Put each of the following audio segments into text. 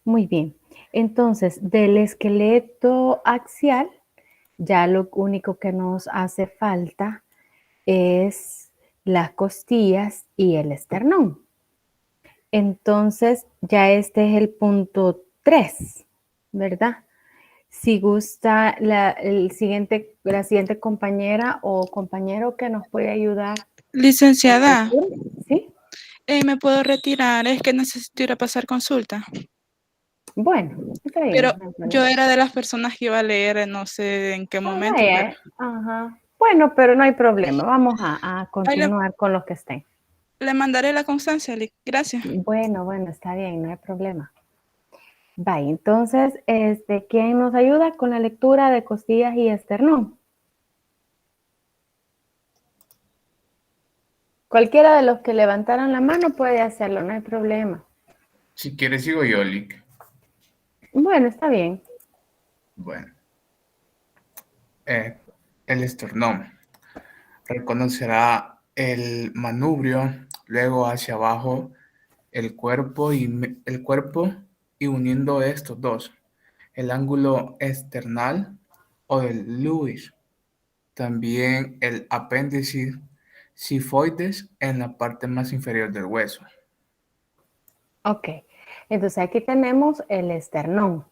Muy bien. Entonces, del esqueleto axial, ya lo único que nos hace falta es las costillas y el esternón. Entonces, ya este es el punto 3, ¿verdad? Si gusta la siguiente compañera o compañero que nos puede ayudar con la Licenciada, lectura, ¿sí? ¿me puedo retirar? Es que necesito ir a pasar consulta. Bueno, está Pero bien, no hay yo problema. era de las personas que iba a leer, no sé en qué Ah, momento, pero vaya, ajá. Bueno, pero no hay problema. Vamos a ahí continuar con los que estén. le mandaré la constancia, Gracias. Bueno, está bien, no hay problema. Vaya, entonces, ¿quién nos ayuda con la lectura de costillas y esternón? Cualquiera de los que levantaron la mano puede hacerlo, no hay problema. Si quieres, sigo yo, Lick. Bueno, está bien. Bueno, el esternón reconocerá el manubrio, luego hacia abajo el cuerpo y uniendo estos dos, el ángulo esternal o del Lewis, también el apéndice sifoides en la parte más inferior del hueso. Ok, entonces aquí tenemos el esternón,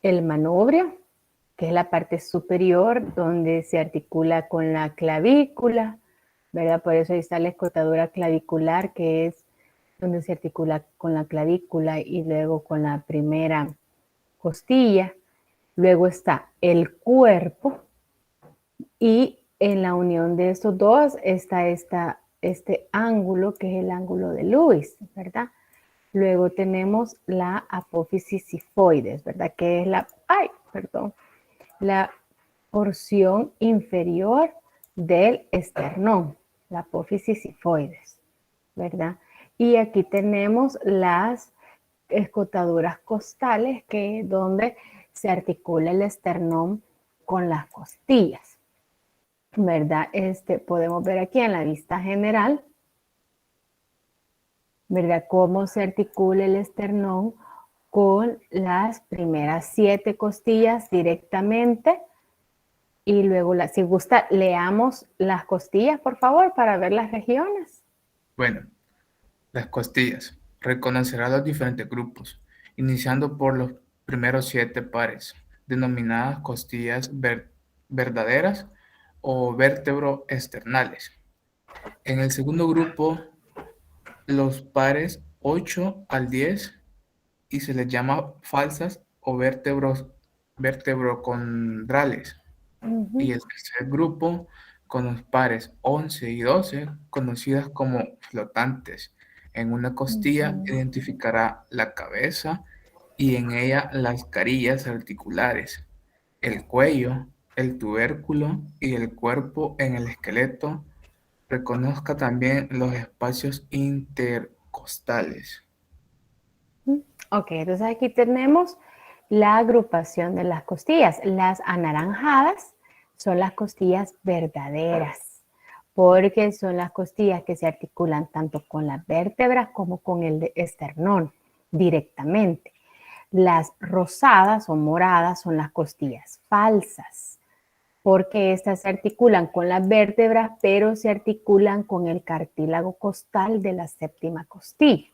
el manubrio, que es la parte superior donde se articula con la clavícula, ¿verdad? Por eso ahí está la escotadura clavicular, que es donde se articula con la clavícula y luego con la primera costilla. Luego está el cuerpo y en la unión de estos dos está este ángulo, que es el ángulo de Lewis, ¿verdad? Luego tenemos la apófisis sifoides, ¿verdad? Que es la porción inferior del esternón, la apófisis sifoides, ¿verdad? Y aquí tenemos las escotaduras costales, que es donde se articula el esternón con las costillas, ¿verdad? Podemos ver aquí en la vista general, ¿verdad? Cómo se articula el esternón con las primeras 7 costillas directamente y luego, si gusta, leamos las costillas, por favor, para ver las regiones. Bueno, las costillas. Reconocerá los diferentes grupos, iniciando por los primeros 7 pares, denominadas costillas verdaderas o vértebro-esternales. En el segundo grupo, los pares 8 al 10 y se les llama falsas o vértebrocondrales. Y el tercer grupo, con los pares 11 y 12, conocidas como flotantes. En una costilla identificará la cabeza y en ella las carillas articulares, el cuello, el tubérculo y el cuerpo en el esqueleto. Reconozca también los espacios intercostales. Ok, entonces aquí tenemos la agrupación de las costillas. Las anaranjadas son las costillas verdaderas, porque son las costillas que se articulan tanto con las vértebras como con el esternón directamente. Las rosadas o moradas son las costillas falsas, porque estas se articulan con las vértebras, pero se articulan con el cartílago costal de la séptima costilla.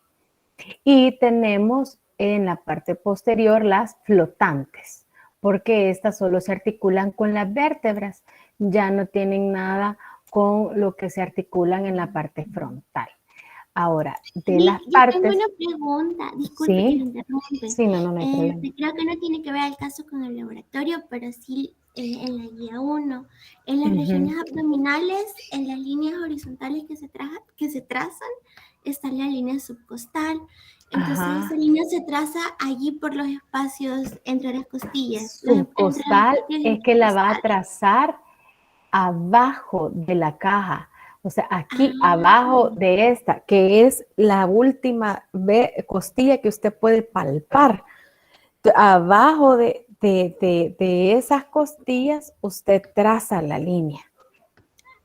Y tenemos en la parte posterior las flotantes, porque estas solo se articulan con las vértebras, ya no tienen nada con lo que se articulan en la parte frontal. Ahora, de las Yo tengo partes... una pregunta, disculpe que lo Sí, interrumpe. sí, no hay problema. Creo que no tiene que ver al caso con el laboratorio, pero sí en la guía 1. En las regiones abdominales, en las líneas horizontales que se trazan, está la línea subcostal. Entonces, esa Ajá. línea se traza allí por los espacios entre las costillas, entre las Subcostal costillas y es los que la va a costales. trazar abajo de la caja, o sea, aquí Ah, abajo de esta, que es la última costilla que usted puede palpar. Abajo de esas costillas, usted traza la línea,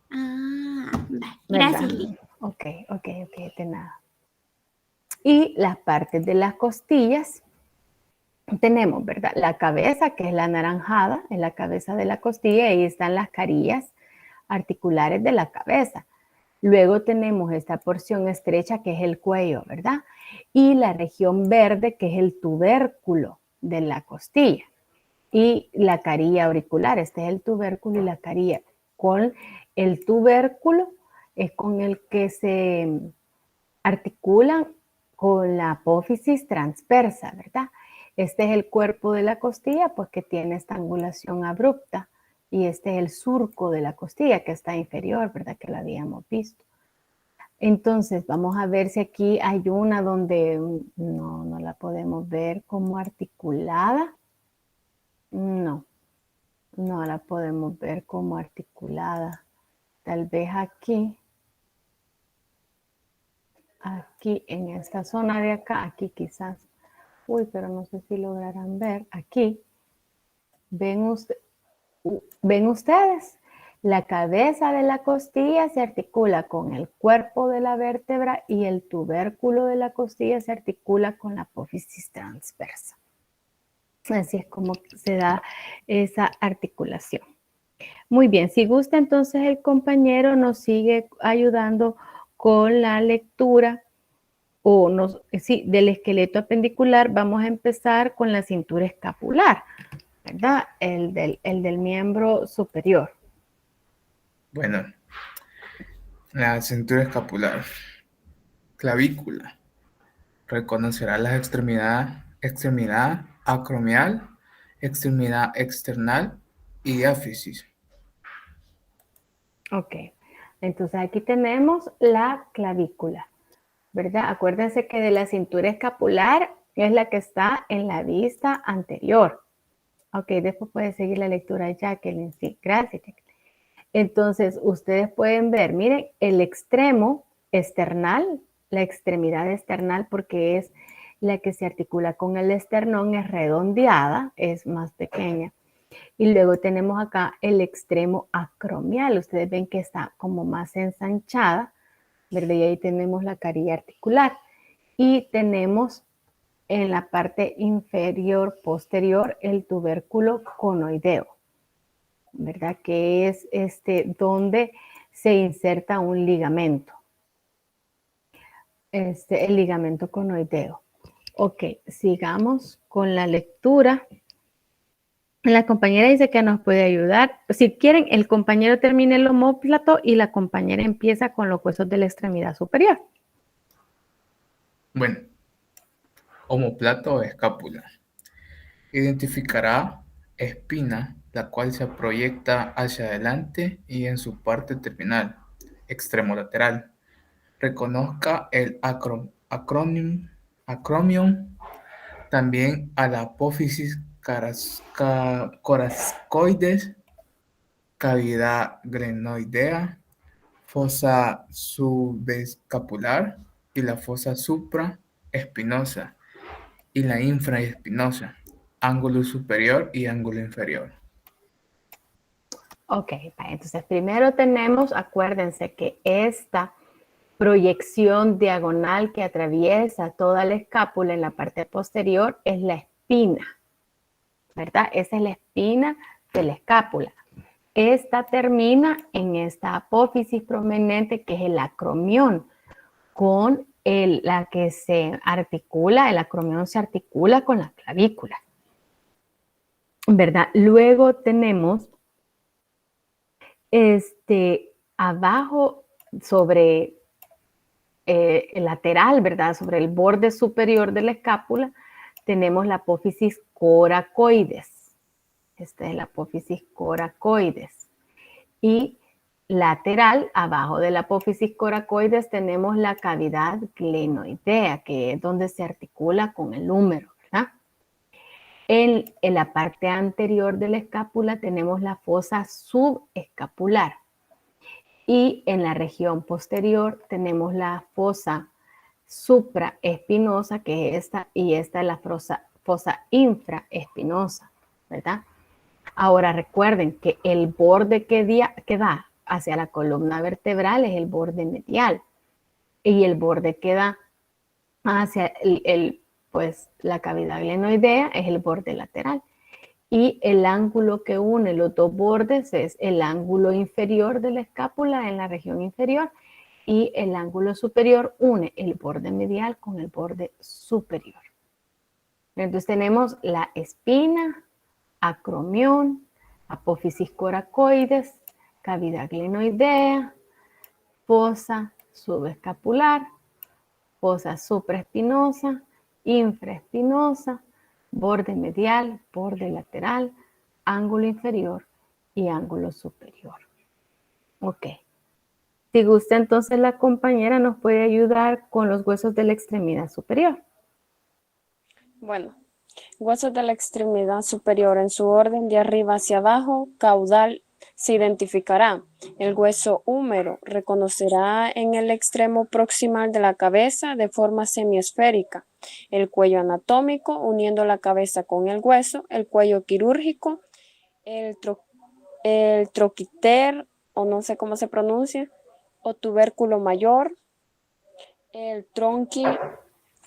vale. ¿verdad? Gracias, Liz. Ok, de nada. Y las partes de las costillas tenemos, ¿verdad? La cabeza, que es la anaranjada, es la cabeza de la costilla, y ahí están las carillas articulares de la cabeza. Luego tenemos esta porción estrecha, que es el cuello, ¿verdad? Y la región verde, que es el tubérculo de la costilla. Y la carilla auricular, este es el tubérculo y la carilla. Con el tubérculo es con el que se articulan con la apófisis transversa, ¿verdad? Este es el cuerpo de la costilla, pues que tiene esta angulación abrupta, y este es el surco de la costilla, que está inferior, ¿verdad? Que lo habíamos visto. Entonces, vamos a ver si aquí hay una donde no la podemos ver como articulada. No la podemos ver como articulada. Tal vez aquí en esta zona de acá, aquí quizás. Uy, pero no sé si lograrán ver. Aquí, ven ustedes, la cabeza de la costilla se articula con el cuerpo de la vértebra y el tubérculo de la costilla se articula con la apófisis transversa. Así es como se da esa articulación. Muy bien, si gusta, entonces el compañero nos sigue ayudando con la lectura del esqueleto apendicular. Vamos a empezar con la cintura escapular, ¿verdad? El del miembro superior. Bueno, la cintura escapular, clavícula, reconocerá las extremidad acromial, extremidad external y diáfisis. Ok, entonces aquí tenemos la clavícula, ¿verdad? Acuérdense que de la cintura escapular es la que está en la vista anterior. Ok, después puede seguir la lectura, Jacqueline. Sí, gracias, Jacqueline. Entonces, ustedes pueden ver, miren, el extremo external, la extremidad external, porque es la que se articula con el esternón, es redondeada, es más pequeña. Y luego tenemos acá el extremo acromial. Ustedes ven que está como más ensanchada, ¿verdad? Y ahí tenemos la carilla articular. Y tenemos en la parte inferior posterior el tubérculo conoideo, ¿verdad? Que es donde se inserta un ligamento. El ligamento conoideo. Ok, sigamos con la lectura. La compañera dice que nos puede ayudar. Si quieren, el compañero termina el omóplato y la compañera empieza con los huesos de la extremidad superior. Bueno, omóplato o escápula. Identificará espina, la cual se proyecta hacia adelante y en su parte terminal, extremo lateral. Reconozca el acromion, también a la apófisis corascoides, cavidad glenoidea, fosa subescapular y la fosa supraespinosa y la infraespinosa, ángulo superior y ángulo inferior. Ok, entonces primero tenemos, acuérdense que esta proyección diagonal que atraviesa toda la escápula en la parte posterior es la espina, ¿verdad? Esa es la espina de la escápula. Esta termina en esta apófisis prominente que es el acromión, con la que se articula, el acromión se articula con la clavícula, ¿verdad? Luego tenemos abajo sobre el lateral, ¿verdad? Sobre el borde superior de la escápula tenemos la apófisis coracoides. Esta es la apófisis coracoides. Y lateral, abajo de la apófisis coracoides, tenemos la cavidad glenoidea, que es donde se articula con el húmero, ¿verdad? En la parte anterior de la escápula tenemos la fosa subescapular. Y en la región posterior tenemos la fosa supraespinosa, que es esta, y esta es la fosa infraespinosa, ¿verdad? Ahora recuerden que el borde que da hacia la columna vertebral es el borde medial y el borde que da hacia pues la cavidad glenoidea es el borde lateral. Y el ángulo que une los dos bordes es el ángulo inferior de la escápula en la región inferior, y el ángulo superior une el borde medial con el borde superior. Entonces tenemos la espina, acromión, apófisis coracoides, cavidad glenoidea, fosa subescapular, fosa supraespinosa, infraespinosa, borde medial, borde lateral, ángulo inferior y ángulo superior. Ok. Si gusta, entonces la compañera nos puede ayudar con los huesos de la extremidad superior. Bueno, huesos de la extremidad superior en su orden de arriba hacia abajo, caudal se identificará. El hueso húmero reconocerá en el extremo proximal de la cabeza de forma semiesférica. El cuello anatómico uniendo la cabeza con el hueso, el cuello quirúrgico, el troquiter, o no sé cómo se pronuncia, o tubérculo mayor, el tronqui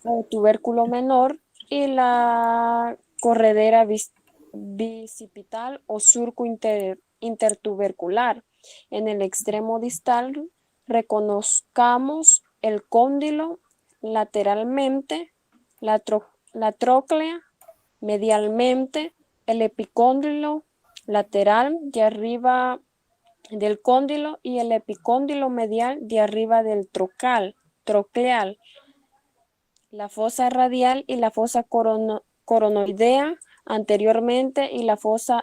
o tubérculo menor y la corredera bicipital o surco intertubercular. En el extremo distal reconozcamos el cóndilo lateralmente, la tróclea medialmente, el epicóndilo lateral de arriba del cóndilo y el epicóndilo medial de arriba del trocleal, la fosa radial y la fosa coronoidea anteriormente y la fosa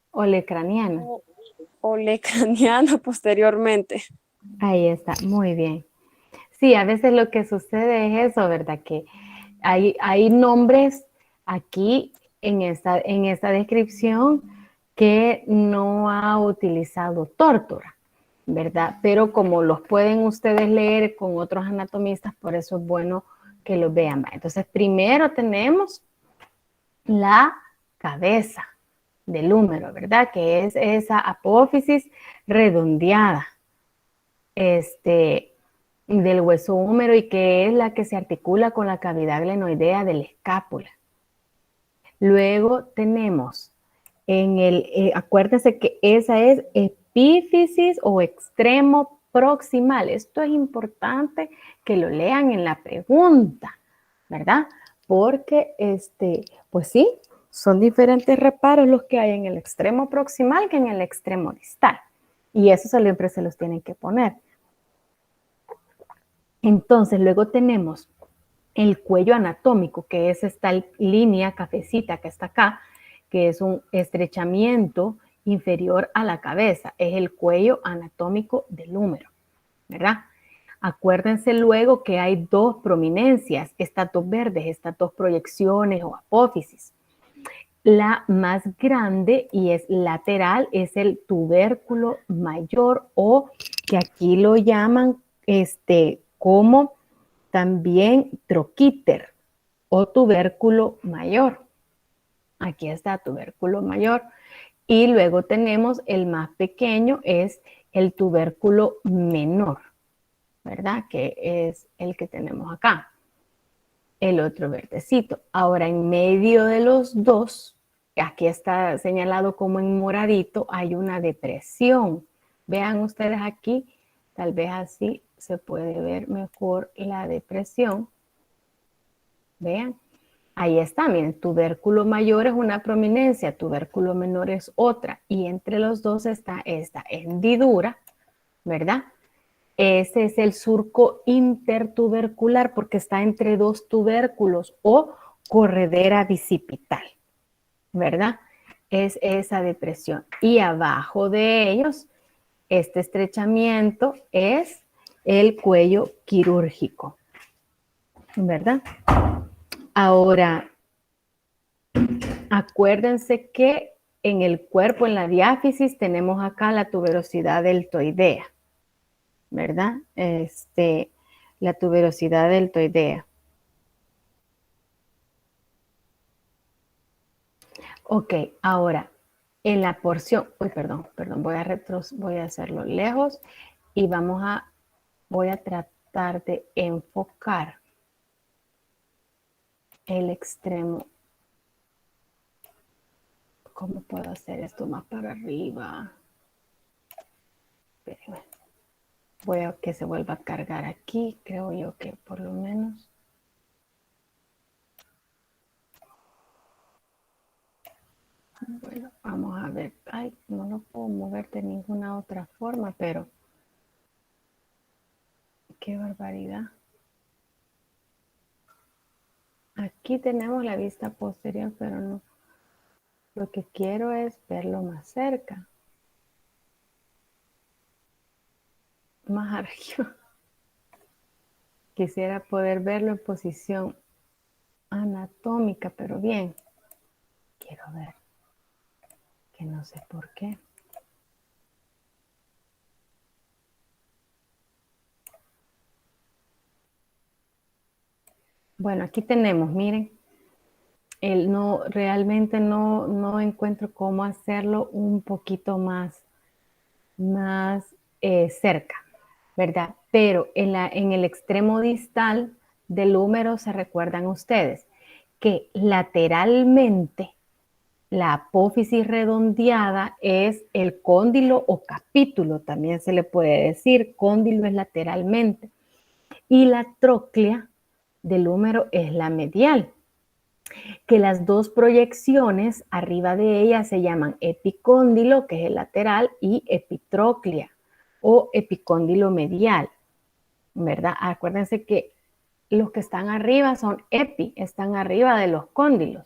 Olecraniana. olecraniana posteriormente. Ahí está, muy bien. Sí, a veces lo que sucede es eso, ¿verdad? Que hay nombres aquí en esta descripción que no ha utilizado Tórtora, ¿verdad? Pero como los pueden ustedes leer con otros anatomistas, por eso es bueno que los vean. Entonces, primero tenemos la cabeza del húmero, ¿verdad? Que es esa apófisis redondeada del hueso húmero y que es la que se articula con la cavidad glenoidea de la escápula. Luego tenemos acuérdense que esa es epífisis o extremo proximal. Esto es importante que lo lean en la pregunta, ¿verdad? Porque, pues sí, son diferentes reparos los que hay en el extremo proximal que en el extremo distal. Y eso siempre se los tienen que poner. Entonces, luego tenemos el cuello anatómico, que es esta línea cafecita que está acá, que es un estrechamiento inferior a la cabeza. Es el cuello anatómico del húmero, ¿verdad? Acuérdense luego que hay dos prominencias, estas dos verdes, estas dos proyecciones o apófisis. La más grande y es lateral es el tubérculo mayor, o que aquí lo llaman como también troquíter o tubérculo mayor. Aquí está tubérculo mayor. Y luego tenemos el más pequeño, es el tubérculo menor, ¿verdad? Que es el que tenemos acá. El otro verdecito. Ahora, en medio de los dos, aquí está señalado como en moradito, hay una depresión. Vean ustedes aquí, tal vez así se puede ver mejor la depresión. Vean, ahí está, miren, tubérculo mayor es una prominencia, tubérculo menor es otra, y entre los dos está esta hendidura, ¿verdad? Ese es el surco intertubercular porque está entre dos tubérculos o corredera bicipital, ¿verdad? Es esa depresión. Y abajo de ellos, este estrechamiento es el cuello quirúrgico, ¿verdad? Ahora, acuérdense que en el cuerpo, en la diáfisis, tenemos acá la tuberosidad deltoidea, ¿verdad? La tuberosidad deltoidea. Ok, ahora, en la porción, voy a hacerlo lejos y voy a tratar tratar de enfocar el extremo. ¿Cómo puedo hacer esto más para arriba? Espérenme. Voy a que se vuelva a cargar aquí. Creo yo que por lo menos. Bueno, vamos a ver. Ay, no lo puedo mover de ninguna otra forma, pero qué barbaridad. Aquí tenemos la vista posterior, pero no. Lo que quiero es verlo más cerca. Más arriba. Quisiera poder verlo en posición anatómica, pero bien. Quiero ver. Que no sé por qué. Bueno, aquí tenemos, miren. Realmente no encuentro cómo hacerlo un poquito más cerca, ¿verdad? Pero en el extremo distal del húmero, se recuerdan ustedes que lateralmente la apófisis redondeada es el cóndilo o capítulo, también se le puede decir, cóndilo es lateralmente, y la tróclea del húmero es la medial, que las dos proyecciones arriba de ella se llaman epicóndilo, que es el lateral, y epitróclea o epicóndilo medial, ¿verdad? Acuérdense que los que están arriba son están arriba de los cóndilos,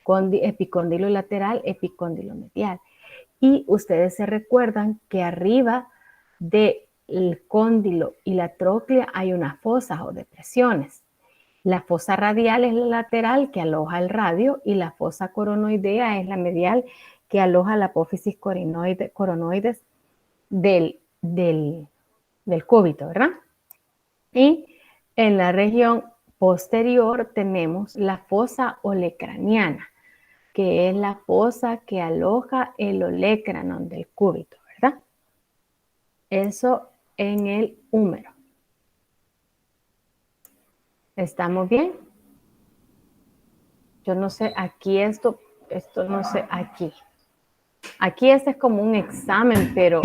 epicóndilo lateral, epicóndilo medial. Y ustedes se recuerdan que arriba del cóndilo y la tróclea hay unas fosas o depresiones. La fosa radial es la lateral que aloja el radio y la fosa coronoidea es la medial que aloja la apófisis coronoides del cúbito, ¿verdad? Y en la región posterior tenemos la fosa olecraniana, que es la fosa que aloja el olecranon del cúbito, ¿verdad? Eso en el húmero. ¿Estamos bien? Yo no sé, aquí esto no sé, aquí. Aquí este es como un examen, pero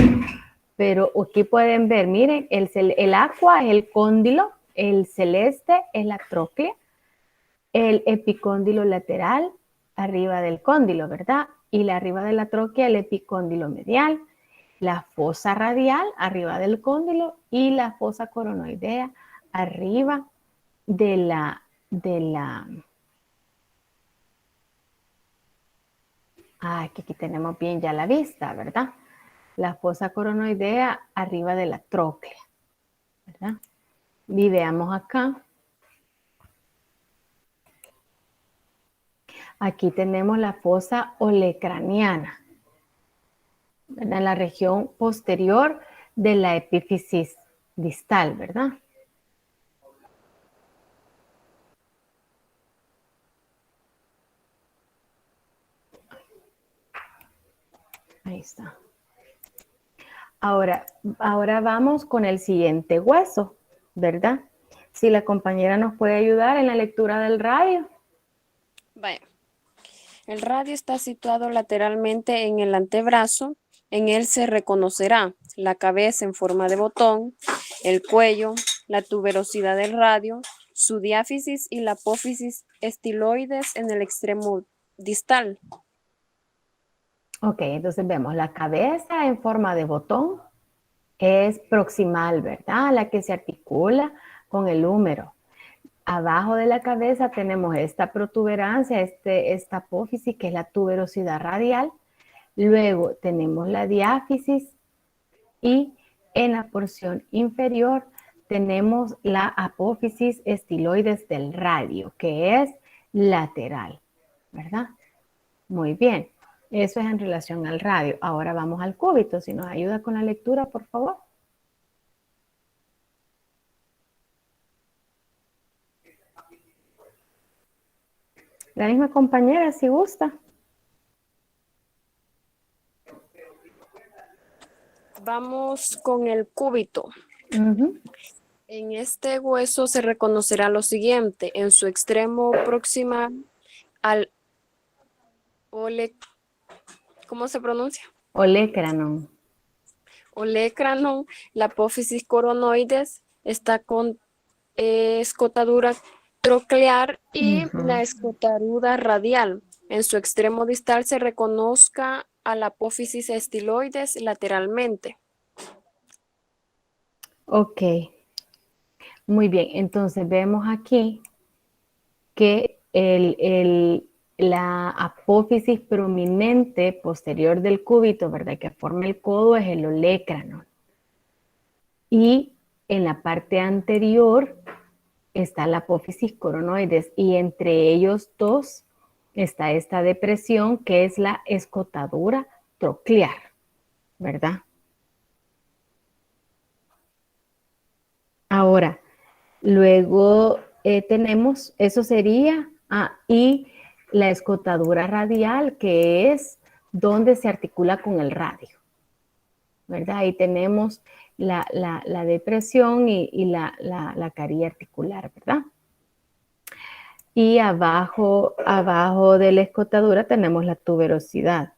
aquí pueden ver, miren, el aqua es el cóndilo, el celeste es la tróclea, el epicóndilo lateral, arriba del cóndilo, ¿verdad? Y arriba de la tróclea, el epicóndilo medial, la fosa radial, arriba del cóndilo, y la fosa coronoidea, arriba de la que aquí tenemos bien ya la vista, ¿verdad? La fosa coronoidea arriba de la tróclea, ¿verdad? Y veamos acá. Aquí tenemos la fosa olecraniana, ¿verdad? En la región posterior de la epífisis distal, ¿verdad? Ahí está. Ahora vamos con el siguiente hueso, ¿verdad? Si la compañera nos puede ayudar en la lectura del radio. Vaya. El radio está situado lateralmente en el antebrazo. En él se reconocerá la cabeza en forma de botón, el cuello, la tuberosidad del radio, su diáfisis y la apófisis estiloides en el extremo distal. Ok, entonces vemos la cabeza en forma de botón, es proximal, ¿verdad? La que se articula con el húmero. Abajo de la cabeza tenemos esta protuberancia, esta apófisis, que es la tuberosidad radial. Luego tenemos la diáfisis y en la porción inferior tenemos la apófisis estiloides del radio, que es lateral, ¿verdad? Muy bien. Eso es en relación al radio. Ahora vamos al cúbito. Si nos ayuda con la lectura, por favor. La misma compañera, si gusta. Vamos con el cúbito. En este hueso se reconocerá lo siguiente: en su extremo proximal al ¿cómo se pronuncia? Olecranon. Olecranon, la apófisis coronoides está con escotadura troclear y la escotadura radial. En su extremo distal se reconozca a la apófisis estiloides lateralmente. Ok, muy bien. Entonces vemos aquí que la apófisis prominente posterior del cúbito, ¿verdad? Que forma el codo es el olecranon. Y en la parte anterior está la apófisis coronoides y entre ellos dos está esta depresión que es la escotadura troclear, ¿verdad? Ahora, luego tenemos, eso sería, y la escotadura radial, que es donde se articula con el radio, ¿verdad? Ahí tenemos la depresión y la carilla articular, ¿verdad? Y abajo de la escotadura tenemos la tuberosidad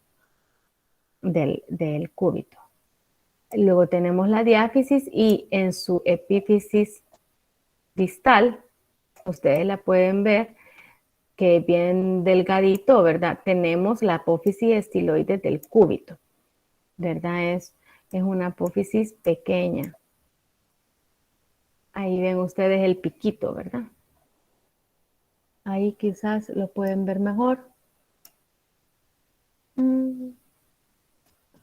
del cúbito. Luego tenemos la diáfisis y en su epífisis distal, ustedes la pueden ver, que es bien delgadito, ¿verdad? Tenemos la apófisis estiloide del cúbito, ¿verdad? Es una apófisis pequeña. Ahí ven ustedes el piquito, ¿verdad? Ahí quizás lo pueden ver mejor.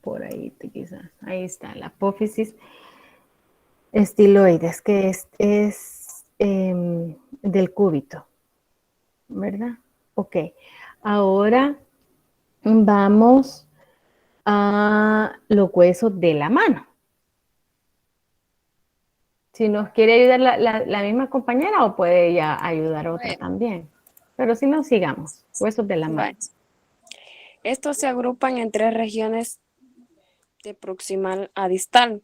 Por ahí quizás. Ahí está la apófisis estiloides, que es del cúbito, ¿verdad? Ok. Ahora vamos a los huesos de la mano. Si nos quiere ayudar la misma compañera o puede ella ayudar a otra también. Pero si no, sigamos. Huesos de la mano. Estos se agrupan en tres regiones de proximal a distal: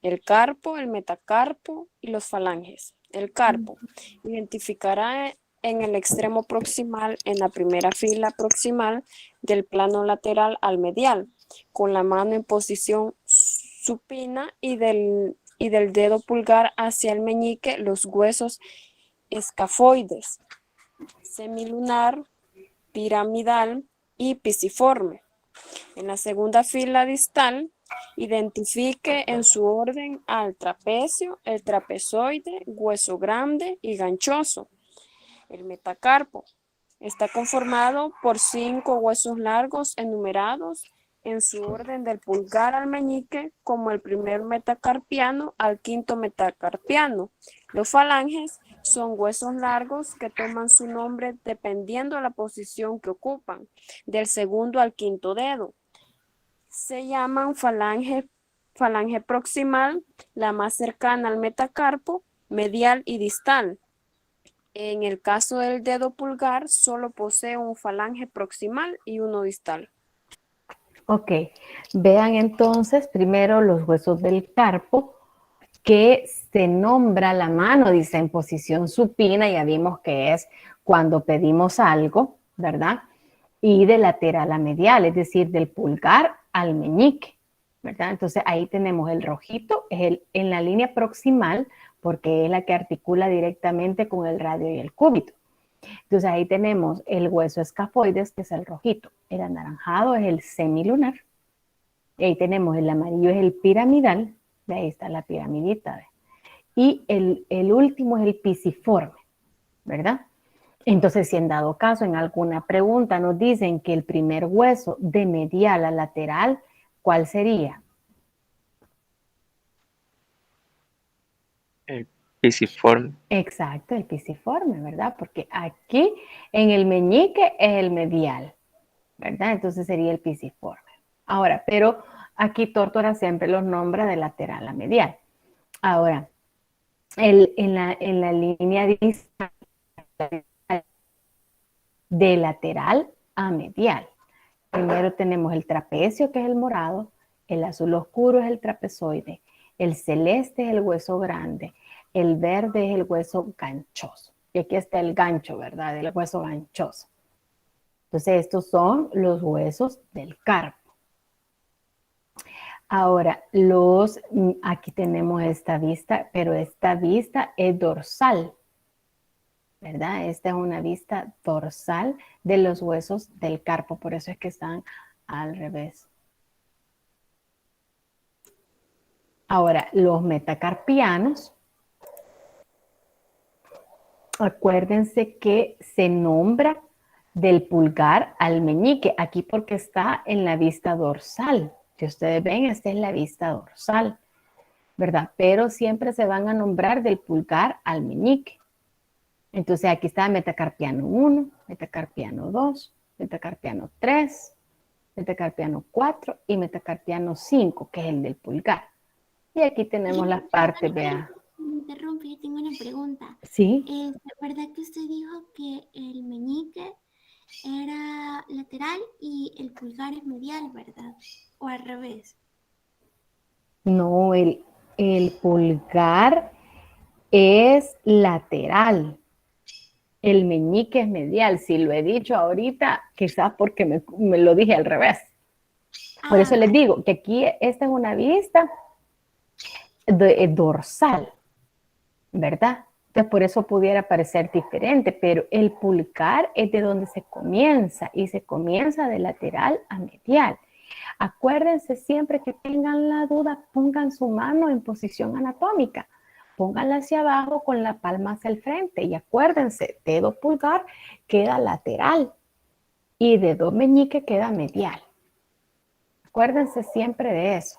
el carpo, el metacarpo y los falanges. El carpo identificará en el extremo proximal, en la primera fila proximal del plano lateral al medial, con la mano en posición supina y del dedo pulgar hacia el meñique, los huesos escafoides, semilunar, piramidal y pisiforme. En la segunda fila distal, identifique en su orden al trapecio, el trapezoide, hueso grande y ganchoso. El metacarpo está conformado por 5 huesos largos enumerados en su orden del pulgar al meñique, como el primer metacarpiano al quinto metacarpiano. Los falanges son huesos largos que toman su nombre dependiendo de la posición que ocupan, del segundo al quinto dedo. Se llaman falange proximal, la más cercana al metacarpo, medial y distal. En el caso del dedo pulgar, solo posee un falange proximal y uno distal. Ok, vean entonces primero los huesos del carpo, que se nombra la mano, dice en posición supina, ya vimos que es cuando pedimos algo, ¿verdad? Y de lateral a medial, es decir, del pulgar al meñique, ¿verdad? Entonces ahí tenemos el rojito, es en la línea proximal, porque es la que articula directamente con el radio y el cúbito. Entonces ahí tenemos el hueso escafoides, que es el rojito. El anaranjado es el semilunar. Y ahí tenemos el amarillo, es el piramidal. De ahí está la piramidita. Y el último es el pisiforme, ¿verdad? Entonces, si en dado caso, en alguna pregunta nos dicen que el primer hueso de medial a lateral, ¿cuál sería? El pisiforme. Exacto, el pisiforme, ¿verdad? Porque aquí en el meñique es el medial, ¿verdad? Entonces sería el pisiforme. Ahora, pero aquí Tórtora siempre los nombra de lateral a medial. Ahora, en la línea distal, de lateral a medial. Primero tenemos el trapecio, que es el morado, el azul oscuro es el trapezoide, el celeste es el hueso grande, El verde es el hueso ganchoso. Y aquí está el gancho, ¿verdad? El hueso ganchoso. Entonces, estos son los huesos del carpo. Ahora, aquí tenemos esta vista, pero esta vista es dorsal, ¿verdad? Esta es una vista dorsal de los huesos del carpo, por eso es que están al revés. Ahora, los metacarpianos, acuérdense que se nombra del pulgar al meñique, aquí porque está en la vista dorsal. Si ustedes ven, esta es la vista dorsal, ¿verdad? Pero siempre se van a nombrar del pulgar al meñique. Entonces aquí está metacarpiano 1, metacarpiano 2, metacarpiano 3, metacarpiano 4 y metacarpiano 5, que es el del pulgar. Y aquí tenemos las partes, vea. Me interrumpo, yo tengo una pregunta. Sí. ¿Verdad que usted dijo que el meñique era lateral y el pulgar es medial, verdad? ¿O al revés? No, el pulgar es lateral. El meñique es medial. Si lo he dicho ahorita, quizás porque me lo dije al revés. Por eso les digo que aquí esta es una vista dorsal, ¿verdad? Entonces por eso pudiera parecer diferente, pero el pulgar es de donde se comienza y se comienza de lateral a medial. Acuérdense siempre que tengan la duda, pongan su mano en posición anatómica. Pónganla hacia abajo con la palma hacia el frente y acuérdense, dedo pulgar queda lateral y dedo meñique queda medial. Acuérdense siempre de eso.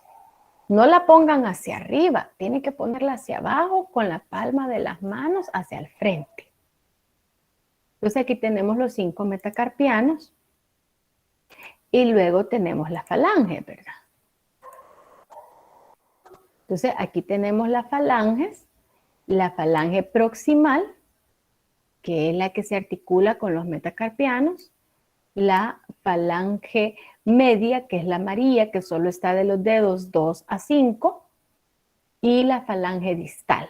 No la pongan hacia arriba, tienen que ponerla hacia abajo con la palma de las manos hacia el frente. Entonces aquí tenemos los 5 metacarpianos y luego tenemos la falange, ¿verdad? Entonces aquí tenemos las falanges, la falange proximal, que es la que se articula con los metacarpianos, la falange media, que es la amarilla, que solo está de los dedos 2 a 5, y la falange distal,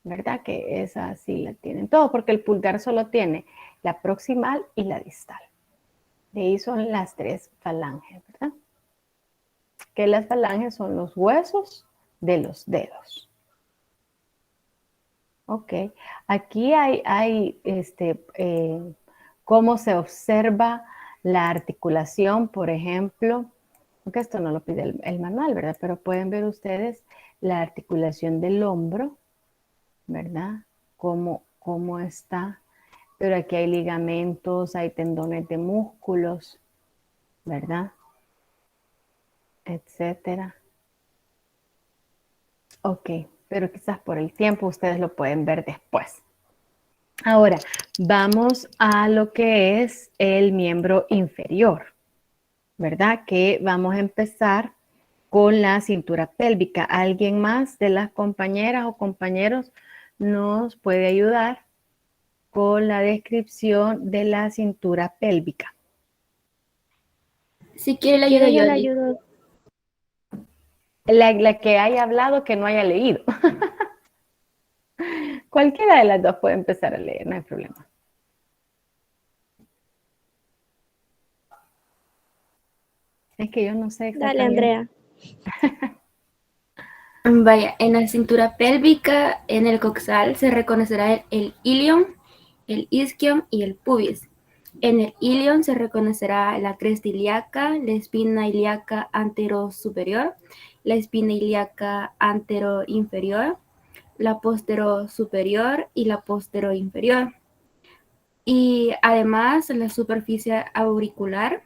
¿verdad? Que esa sí la tienen todos, porque el pulgar solo tiene la proximal y la distal. De ahí son las 3 falanges, ¿verdad? Que las falanges son los huesos de los dedos. Ok, aquí hay cómo se observa la articulación, por ejemplo, aunque esto no lo pide el manual, ¿verdad? Pero pueden ver ustedes la articulación del hombro, ¿verdad? Cómo está. Pero aquí hay ligamentos, hay tendones de músculos, ¿verdad? Etcétera. Ok, pero quizás por el tiempo ustedes lo pueden ver después. Ahora, vamos a lo que es el miembro inferior, ¿verdad? Que vamos a empezar con la cintura pélvica. ¿Alguien más de las compañeras o compañeros nos puede ayudar con la descripción de la cintura pélvica? Si quiere, le ayudo. La que haya hablado, que no haya leído. Cualquiera de las dos puede empezar a leer, no hay problema. Es que yo no sé exactamente. Dale, Andrea. Vaya, en la cintura pélvica, en el coxal, se reconocerá el ilion, el isquion y el pubis. En el ilion se reconocerá la cresta ilíaca, la espina ilíaca anterosuperior, la espina ilíaca anteroinferior, la posterosuperior y la posteroinferior. Y además la superficie auricular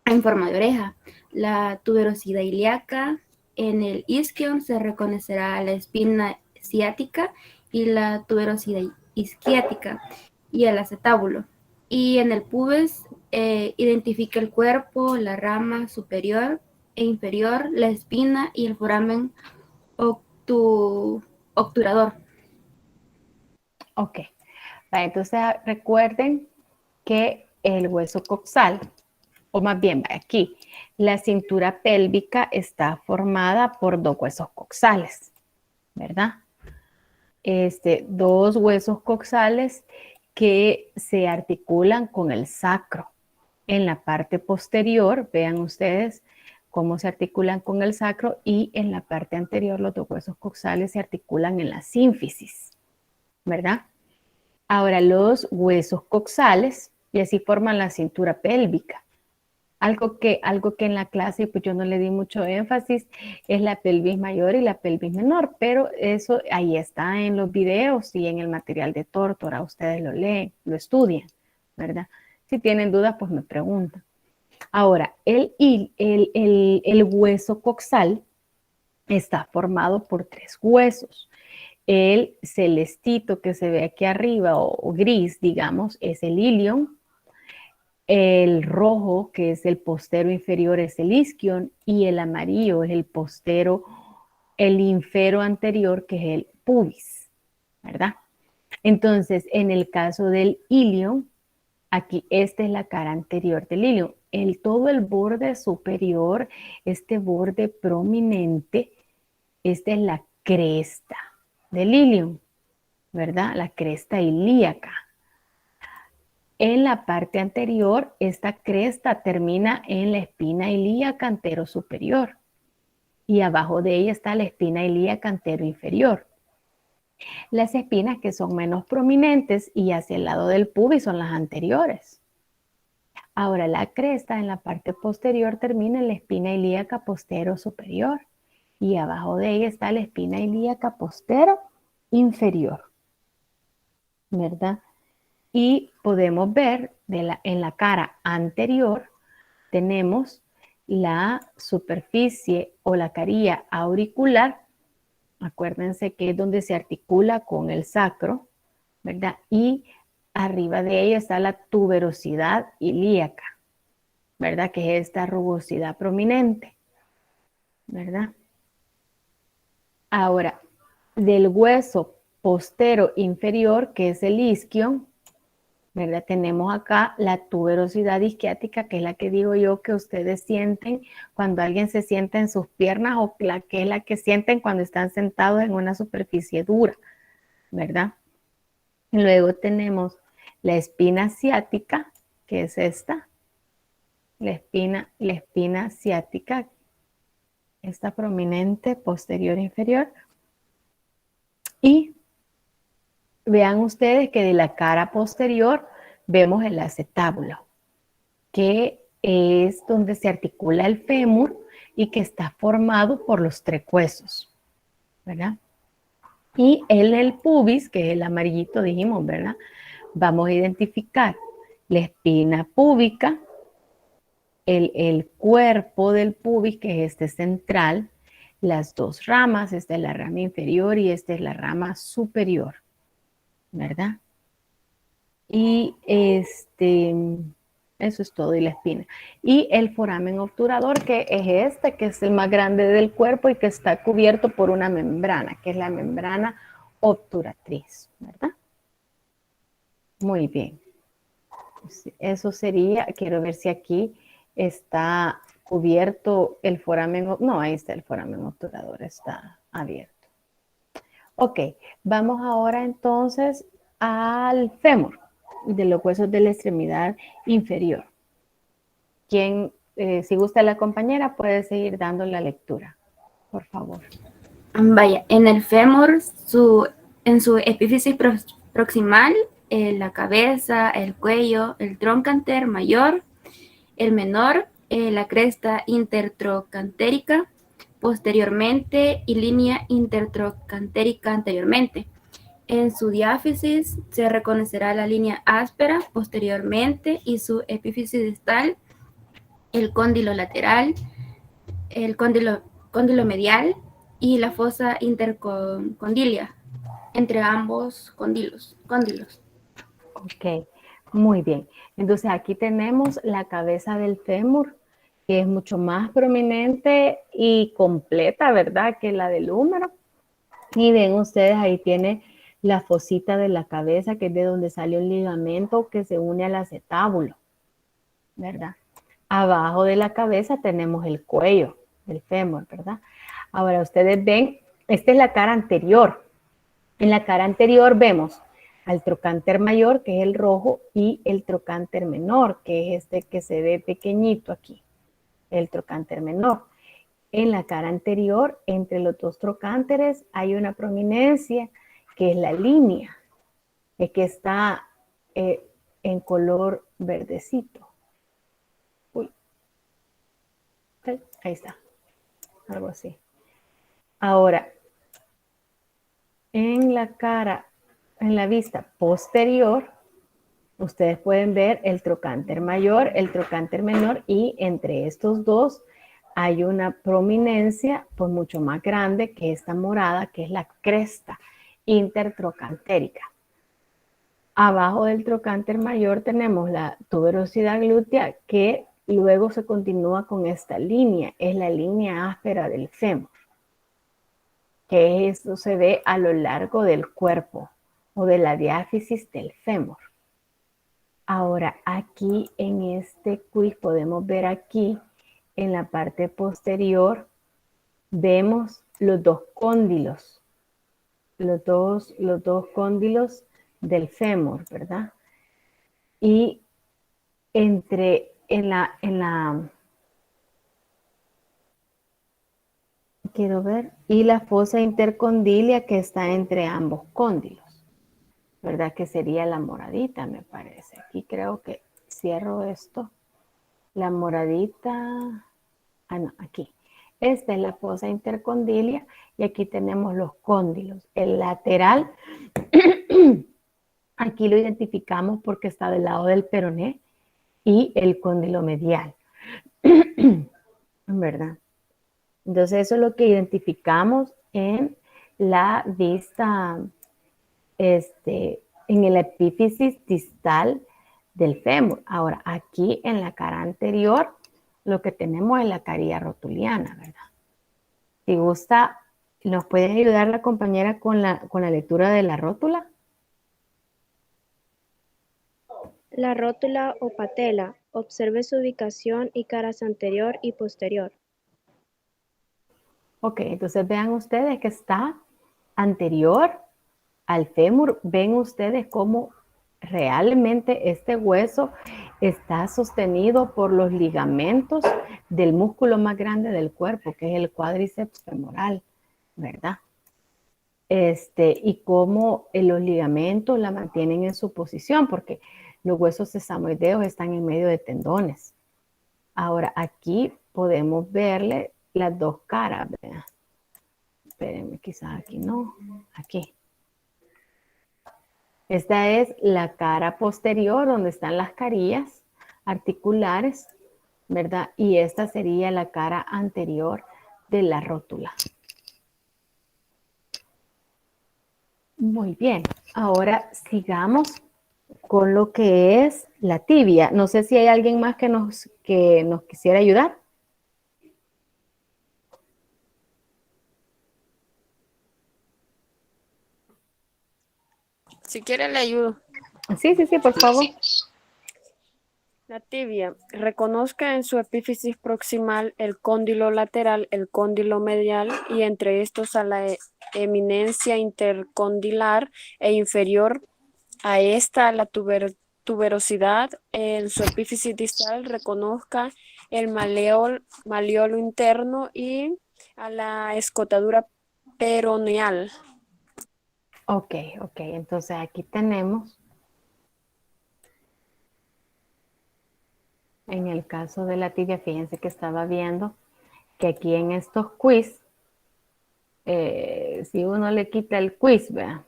en forma de oreja, la tuberosidad ilíaca. En el isquion se reconocerá la espina ciática y la tuberosidad isquiática y el acetábulo. Y en el pubis identifica el cuerpo, la rama superior e inferior, la espina y el foramen obturador. Ok, entonces recuerden que el hueso coxal, o más bien aquí, la cintura pélvica está formada por 2 huesos coxales, ¿verdad? dos huesos coxales que se articulan con el sacro. En la parte posterior, vean ustedes cómo se articulan con el sacro, y en la parte anterior los dos huesos coxales se articulan en la sínfisis, ¿verdad? Ahora los huesos coxales, y así forman la cintura pélvica. Algo que en la clase pues yo no le di mucho énfasis es la pelvis mayor y la pelvis menor, pero eso ahí está en los videos y en el material de Tórtora. Ustedes lo leen, lo estudian, ¿verdad? Si tienen dudas, pues me preguntan. Ahora, el hueso coxal está formado por 3 huesos. El celestito que se ve aquí arriba, o gris, digamos, es el ilion. El rojo, que es el postero inferior, es el isquion, y el amarillo es el infero anterior, que es el pubis, ¿verdad? Entonces, en el caso del ilion, aquí esta es la cara anterior del ilion. Todo el borde superior, este borde prominente, esta es la cresta del ilion, ¿verdad? La cresta ilíaca. En la parte anterior, esta cresta termina en la espina ilíaca antero superior, y abajo de ella está la espina ilíaca antero inferior. Las espinas que son menos prominentes y hacia el lado del pubis son las anteriores. Ahora la cresta en la parte posterior termina en la espina ilíaca postero superior, y abajo de ella está la espina ilíaca postero inferior, ¿verdad? Y podemos ver en la cara anterior tenemos la superficie o la carilla auricular. Acuérdense que es donde se articula con el sacro, ¿verdad? Y arriba de ella está la tuberosidad ilíaca, ¿verdad? Que es esta rugosidad prominente, ¿verdad? Ahora, del hueso postero inferior, que es el isquion, ¿verdad? Tenemos acá la tuberosidad isquiática, que es la que digo yo que ustedes sienten cuando alguien se sienta en sus piernas, o que es la que sienten cuando están sentados en una superficie dura, ¿verdad? Luego tenemos la espina ciática, que es esta, la espina ciática, esta prominente posterior inferior. Y vean ustedes que de la cara posterior vemos el acetábulo, que es donde se articula el fémur y que está formado por los 3 huesos, ¿verdad? Y el pubis, que es el amarillito, dijimos, ¿verdad? Vamos a identificar la espina púbica, el cuerpo del pubis, que es este central, las 2 ramas, esta es la rama inferior y esta es la rama superior, ¿verdad? Y eso es todo, y la espina. Y el foramen obturador, que es que es el más grande del cuerpo y que está cubierto por una membrana, que es la membrana obturatriz, ¿verdad? Muy bien. Eso sería, quiero ver si aquí está cubierto el foramen, no, ahí está el foramen obturador, está abierto. Ok, vamos ahora entonces al fémur, de los huesos de la extremidad inferior. Quien, si gusta la compañera, puede seguir dando la lectura, por favor. Vaya, en el fémur, en su epífisis proximal, la cabeza, el cuello, el trocánter mayor, el menor, la cresta intertrocantérica posteriormente y línea intertrocantérica anteriormente. En su diáfisis se reconocerá la línea áspera posteriormente y su epífisis distal, el cóndilo lateral, el cóndilo medial y la fosa intercondilia entre ambos cóndilos. Ok, muy bien. Entonces aquí tenemos la cabeza del fémur, que es mucho más prominente y completa, ¿verdad?, que la del húmero. Y ven ustedes, ahí tiene la fosita de la cabeza, que es de donde sale un ligamento que se une al acetábulo, ¿verdad? Abajo de la cabeza tenemos el cuello del fémur, ¿verdad? Ahora ustedes ven, esta es la cara anterior. En la cara anterior vemos al trocánter mayor, que es el rojo, y el trocánter menor, que es este que se ve pequeñito aquí, el trocánter menor. En la cara anterior, entre los dos trocánteres, hay una prominencia, que es la línea, que está en color verdecito. Uy. Ahí está, algo así. Ahora, en la cara, en la vista posterior, ustedes pueden ver el trocánter mayor, el trocánter menor, y entre estos dos hay una prominencia pues mucho más grande que esta morada, que es la cresta intertrocantérica. Abajo del trocánter mayor tenemos la tuberosidad glútea, que luego se continúa con esta línea, es la línea áspera del fémur, que esto se ve a lo largo del cuerpo o de la diáfisis del fémur. Ahora, aquí en este quiz podemos ver aquí, en la parte posterior, vemos los dos cóndilos, los dos cóndilos del fémur, ¿verdad? Y quiero ver, y la fosa intercondilia que está entre ambos cóndilos, ¿verdad? Que sería la moradita, me parece. Aquí creo que cierro esto. La moradita, no, aquí. Esta es la fosa intercondilia y aquí tenemos los cóndilos. El lateral, aquí lo identificamos porque está del lado del peroné, y el cóndilo medial, ¿verdad? Entonces eso es lo que identificamos en la vista, en el epífisis distal del fémur. Ahora, aquí en la cara anterior, lo que tenemos es la caría rotuliana, ¿verdad? Si gusta, ¿nos puede ayudar la compañera con la lectura de la rótula? La rótula o patela. Observe su ubicación y caras anterior y posterior. Ok, entonces vean ustedes que está anterior al fémur. Ven ustedes cómo realmente este hueso está sostenido por los ligamentos del músculo más grande del cuerpo, que es el cuádriceps femoral, ¿verdad? Y cómo los ligamentos la mantienen en su posición, porque los huesos sesamoideos están en medio de tendones. Ahora, aquí podemos verle las dos caras, ¿verdad? Espérenme, quizás aquí no, aquí. Esta es la cara posterior, donde están las carillas articulares, ¿verdad? Y esta sería la cara anterior de la rótula. Muy bien, ahora sigamos con lo que es la tibia. No sé si hay alguien más que nos quisiera ayudar. Si quiere le ayudo. Sí, por favor. La tibia. Reconozca en su epífisis proximal el cóndilo lateral, el cóndilo medial y entre estos a la eminencia intercondilar e inferior a esta la tuberosidad. En su epífisis distal reconozca el maleolo interno y a la escotadura peroneal. Ok. Entonces aquí tenemos, en el caso de la tibia, fíjense que estaba viendo que aquí en estos quiz, si uno le quita el quiz, vean,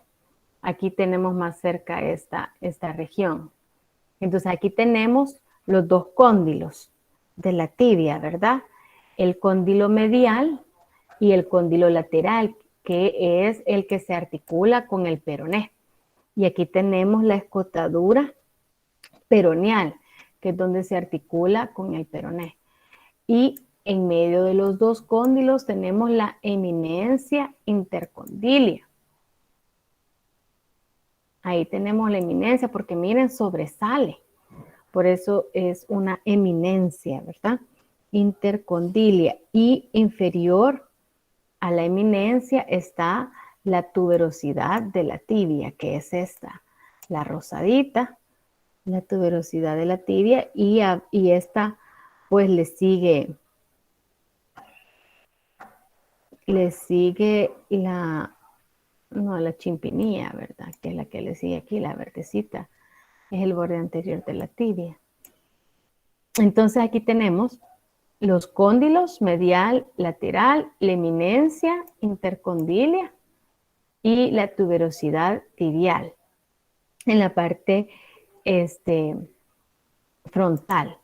aquí tenemos más cerca esta región. Entonces aquí tenemos los dos cóndilos de la tibia, ¿verdad? El cóndilo medial y el cóndilo lateral, que es el que se articula con el peroné. Y aquí tenemos la escotadura peroneal, que es donde se articula con el peroné. Y en medio de los dos cóndilos tenemos la eminencia intercondilia. Ahí tenemos la eminencia, porque miren, sobresale. Por eso es una eminencia, ¿verdad? Intercondilia. Y inferior a la eminencia está la tuberosidad de la tibia, que es esta, la rosadita, la tuberosidad de la tibia, y esta pues le sigue la chimpinilla, ¿verdad? Que es la que le sigue aquí, la verdecita, es el borde anterior de la tibia. Entonces aquí tenemos los cóndilos, medial, lateral, la eminencia, intercondilia y la tuberosidad tibial en la parte frontal.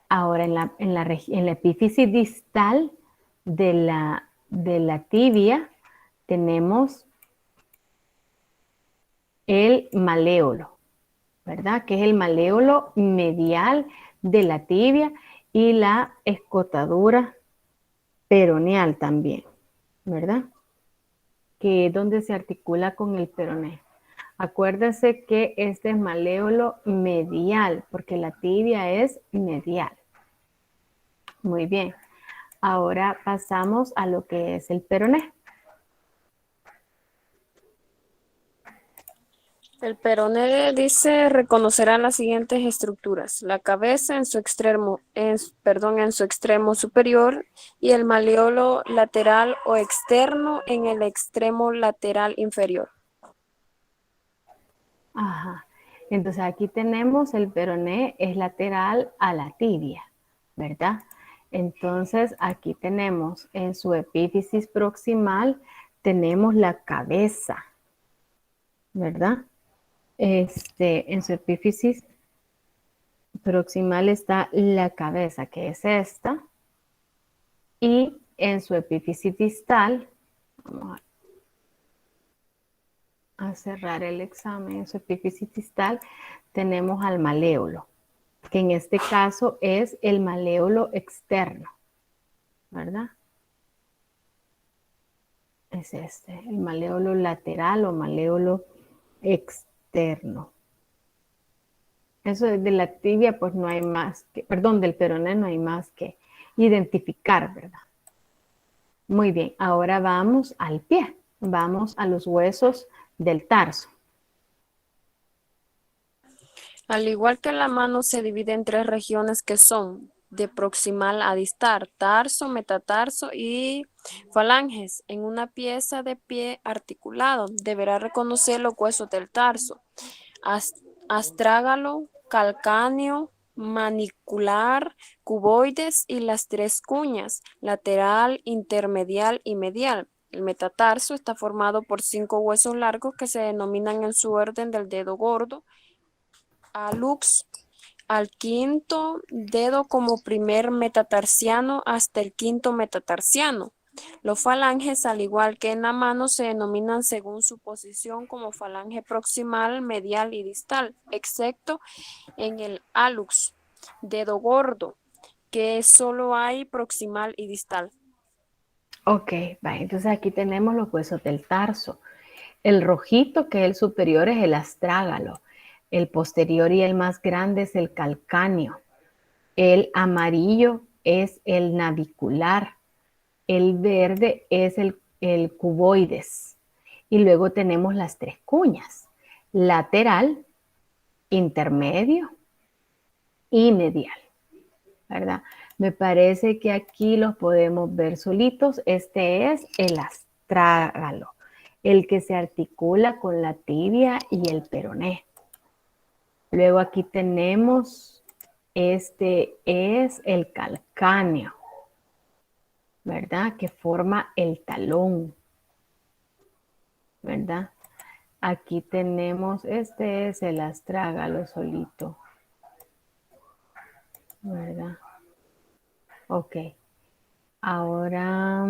Ahora en la epífisis distal de la tibia tenemos el maléolo, ¿verdad? Que es el maléolo medial de la tibia y la escotadura peroneal también, ¿verdad? Que es donde se articula con el peroné. Acuérdense que este es maléolo medial, porque la tibia es medial. Muy bien. Ahora pasamos a lo que es el peroné. El peroné dice reconocerá las siguientes estructuras: la cabeza en su extremo, en su extremo superior y el malleolo lateral o externo en el extremo lateral inferior. Ajá. Entonces aquí tenemos el peroné es lateral a la tibia, ¿verdad? Entonces aquí tenemos en su epífisis proximal tenemos la cabeza, ¿verdad? En su epífisis proximal está la cabeza, que es esta, y en su epífisis distal, vamos a cerrar el examen, en su epífisis distal tenemos al maléolo, que en este caso es el maléolo externo, ¿verdad? Es el maléolo lateral o maléolo externo. Eso de la tibia, pues no hay más que, perdón, del peroné no hay más que identificar, ¿verdad? Muy bien, ahora vamos al pie, vamos a los huesos del tarso. Al igual que la mano se divide en tres regiones que son de proximal a distal, tarso, metatarso y falanges. En una pieza de pie articulado deberá reconocer los huesos del tarso: astrágalo, calcáneo, manicular, cuboides y las tres cuñas, lateral, intermedial y medial. El metatarso está formado por 5 huesos largos que se denominan en su orden del dedo gordo, hallux, al quinto dedo como primer metatarsiano hasta el quinto metatarsiano. Los falanges, al igual que en la mano, se denominan según su posición como falange proximal, medial y distal, excepto en el hallux, dedo gordo, que solo hay proximal y distal. Ok, va, entonces aquí tenemos los huesos del tarso. El rojito, que es el superior, es el astrágalo. El posterior y el más grande es el calcáneo. El amarillo es el navicular. El verde es el cuboides. Y luego tenemos las tres cuñas: lateral, intermedio y medial, ¿verdad? Me parece que aquí los podemos ver solitos. Este es el astrágalo, el que se articula con la tibia y el peroné. Luego aquí tenemos, este es el calcáneo, ¿verdad? Que forma el talón, ¿verdad? Aquí tenemos, este es el astrágalo solito, ¿verdad? Ok. Ahora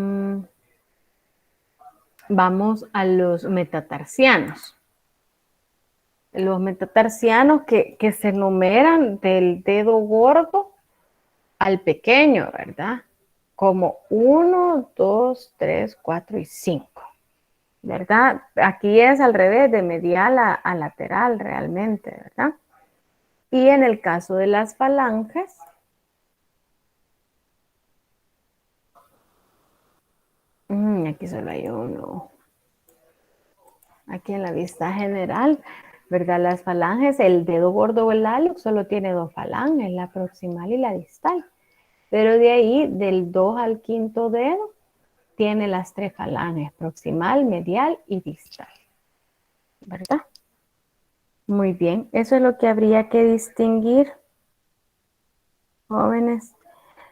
vamos a los metatarsianos. Los metatarsianos que se numeran del dedo gordo al pequeño, ¿verdad? Como 1, 2, 3, 4 y 5, ¿verdad? Aquí es al revés, de medial a lateral realmente, ¿verdad? Y en el caso de las falanges, aquí solo hay uno. aquí en la vista general, ¿verdad? Las falanges, el dedo gordo o el hallux solo tiene 2 falanges, la proximal y la distal. Pero de ahí, del 2 al 5º dedo, tiene las 3 falanges, proximal, medial y distal, ¿verdad? Muy bien, eso es lo que habría que distinguir, jóvenes.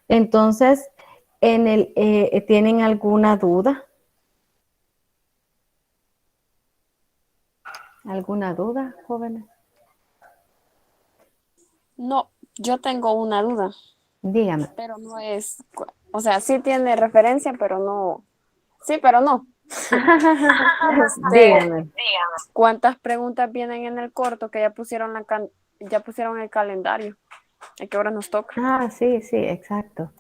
Entonces, ¿tienen alguna duda? ¿Alguna duda, jóvenes? No, yo tengo una duda, Dígame. pero no es, o sea, sí tiene referencia, pero no, sí, pero no. Dígame. ¿Cuántas preguntas vienen en el corto que ya pusieron ya pusieron el calendario? ¿A qué hora nos toca? Ah, sí, exacto.